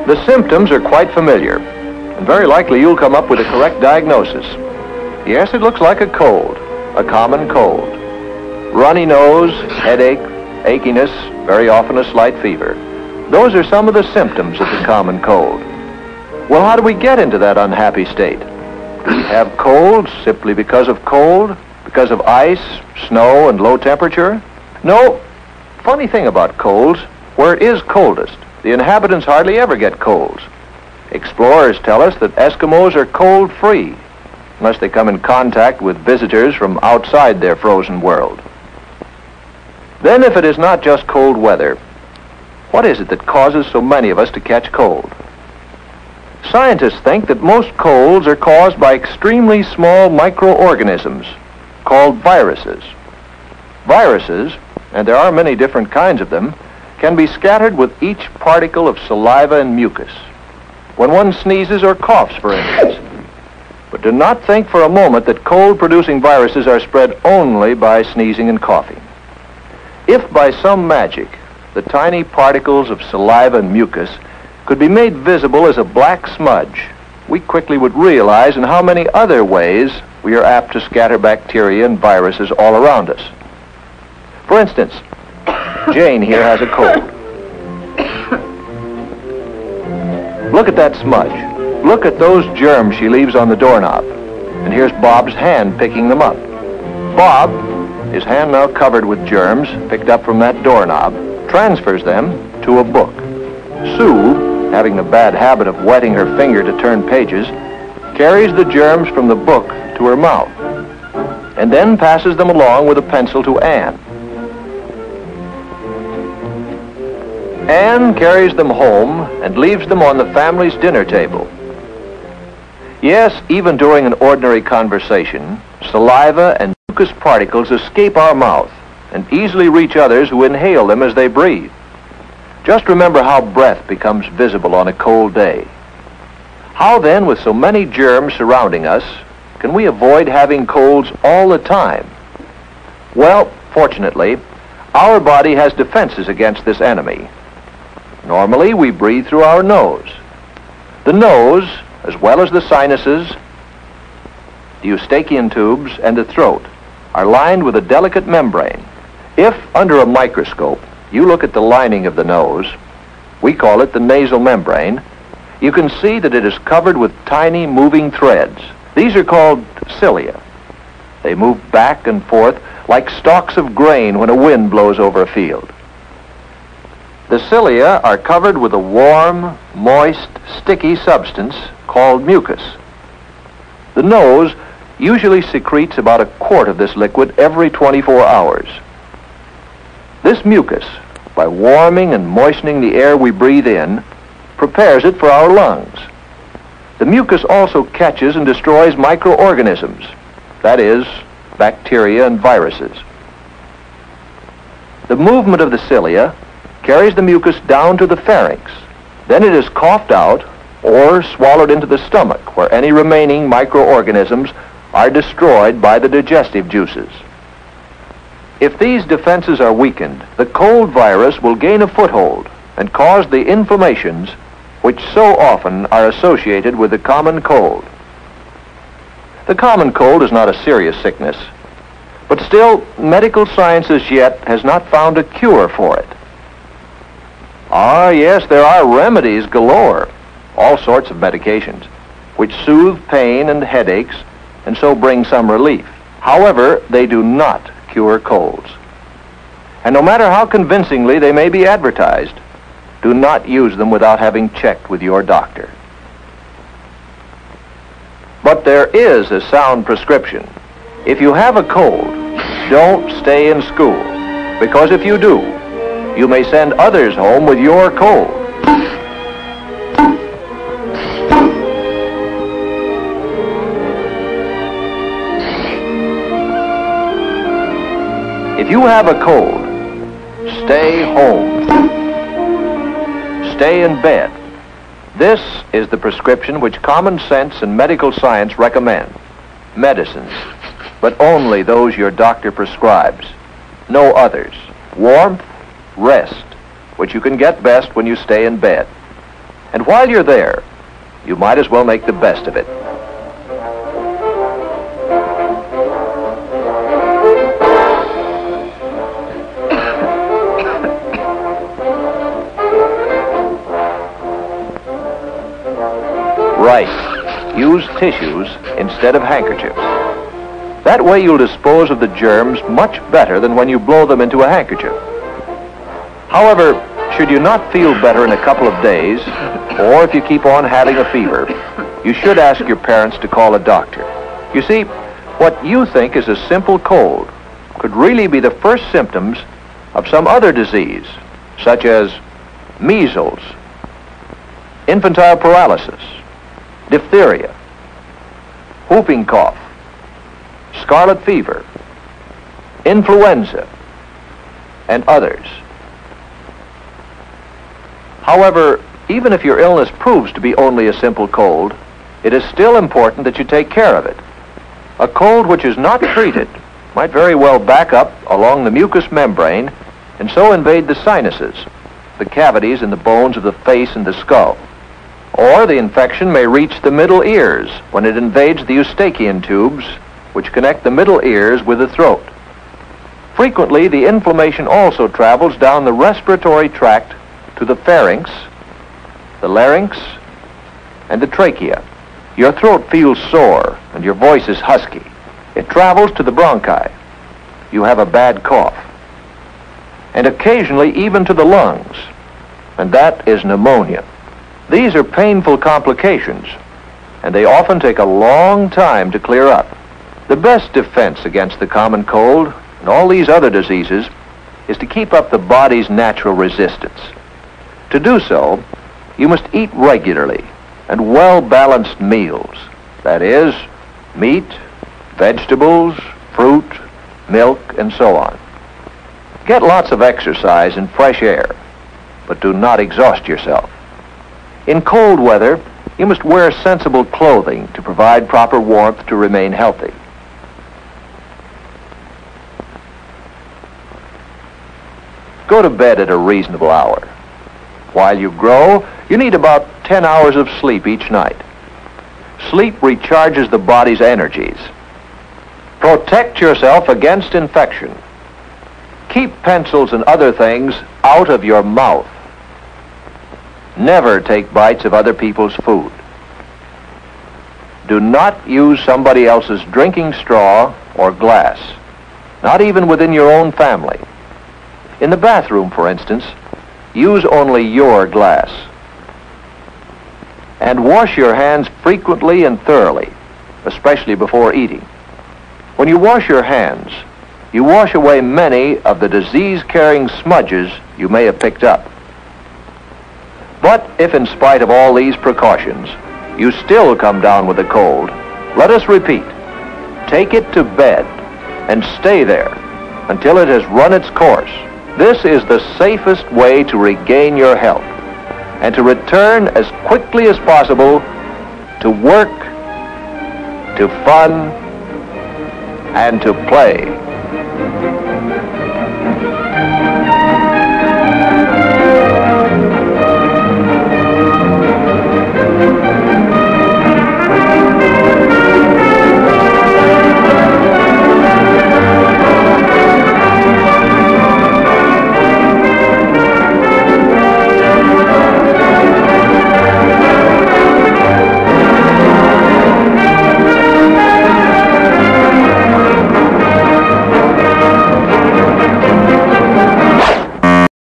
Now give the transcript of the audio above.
The symptoms are quite familiar, and very likely you'll come up with a correct diagnosis. Yes, it looks like a cold, a common cold. Runny nose, headache, achiness, very often a slight fever. Those are some of the symptoms of the common cold. Well, how do we get into that unhappy state? Do we have colds simply because of cold, because of ice, snow, and low temperature? No. Funny thing about colds, where it is coldest, the inhabitants hardly ever get colds. Explorers tell us that Eskimos are cold-free, unless they come in contact with visitors from outside their frozen world. Then, if it is not just cold weather, what is it that causes so many of us to catch cold? Scientists think that most colds are caused by extremely small microorganisms called viruses. Viruses, and there are many different kinds of them, can be scattered with each particle of saliva and mucus, when one sneezes or coughs, for instance. But do not think for a moment that cold-producing viruses are spread only by sneezing and coughing. If by some magic the tiny particles of saliva and mucus could be made visible as a black smudge, we quickly would realize in how many other ways we are apt to scatter bacteria and viruses all around us. For instance, Jane here has a cold. Look at that smudge. Look at those germs she leaves on the doorknob. And here's Bob's hand picking them up. Bob, his hand now covered with germs picked up from that doorknob, transfers them to a book. Sue, having the bad habit of wetting her finger to turn pages, carries the germs from the book to her mouth, and then passes them along with a pencil to Anne. Anne carries them home and leaves them on the family's dinner table. Yes, even during an ordinary conversation, saliva and mucus particles escape our mouth and easily reach others who inhale them as they breathe. Just remember how breath becomes visible on a cold day. How then, with so many germs surrounding us, can we avoid having colds all the time? Well, fortunately, our body has defenses against this enemy. Normally, we breathe through our nose. The nose, as well as the sinuses, the eustachian tubes, and the throat, are lined with a delicate membrane. If, under a microscope, you look at the lining of the nose, we call it the nasal membrane, you can see that it is covered with tiny moving threads. These are called cilia. They move back and forth like stalks of grain when a wind blows over a field. The cilia are covered with a warm, moist, sticky substance called mucus. The nose usually secretes about a quart of this liquid every 24 hours. This mucus, by warming and moistening the air we breathe in, prepares it for our lungs. The mucus also catches and destroys microorganisms, that is, bacteria and viruses. The movement of the cilia carries the mucus down to the pharynx. Then it is coughed out or swallowed into the stomach, where any remaining microorganisms are destroyed by the digestive juices. If these defenses are weakened, the cold virus will gain a foothold and cause the inflammations which so often are associated with the common cold. The common cold is not a serious sickness, but still, medical science as yet has not found a cure for it. Ah, yes, there are remedies galore, all sorts of medications, which soothe pain and headaches and so bring some relief. However, they do not cure colds. And no matter how convincingly they may be advertised, do not use them without having checked with your doctor. But there is a sound prescription. If you have a cold, don't stay in school, because if you do, You may send others home with your cold. If you have a cold, stay home. Stay in bed. This is the prescription which common sense and medical science recommend. Medicines, but only those your doctor prescribes. No others. Warmth, rest, which you can get best when you stay in bed. And while you're there, you might as well make the best of it. Right. Use tissues instead of handkerchiefs. That way you'll dispose of the germs much better than when you blow them into a handkerchief. However, should you not feel better in a couple of days, or if you keep on having a fever, you should ask your parents to call a doctor. You see, what you think is a simple cold could really be the first symptoms of some other disease, such as measles, infantile paralysis, diphtheria, whooping cough, scarlet fever, influenza, and others. However, even if your illness proves to be only a simple cold, it is still important that you take care of it. A cold which is not treated might very well back up along the mucous membrane and so invade the sinuses, the cavities in the bones of the face and the skull. Or the infection may reach the middle ears when it invades the eustachian tubes, which connect the middle ears with the throat. Frequently, the inflammation also travels down the respiratory tract to the pharynx, the larynx, and the trachea. Your throat feels sore and your voice is husky. It travels to the bronchi. You have a bad cough. And occasionally even to the lungs, and that is pneumonia. These are painful complications, and they often take a long time to clear up. The best defense against the common cold and all these other diseases is to keep up the body's natural resistance. To do so, you must eat regularly and well-balanced meals. That is, meat, vegetables, fruit, milk, and so on. Get lots of exercise and fresh air, but do not exhaust yourself. In cold weather, you must wear sensible clothing to provide proper warmth to remain healthy. Go to bed at a reasonable hour. While you grow, you need about 10 hours of sleep each night. Sleep recharges the body's energies. Protect yourself against infection. Keep pencils and other things out of your mouth. Never take bites of other people's food. Do not use somebody else's drinking straw or glass, not even within your own family. In the bathroom, for instance, use only your glass. And wash your hands frequently and thoroughly, especially before eating. When you wash your hands, you wash away many of the disease-carrying smudges you may have picked up. But if in spite of all these precautions, you still come down with a cold, let us repeat, take it to bed and stay there until it has run its course. This is the safest way to regain your health and to return as quickly as possible to work, to fun, and to play.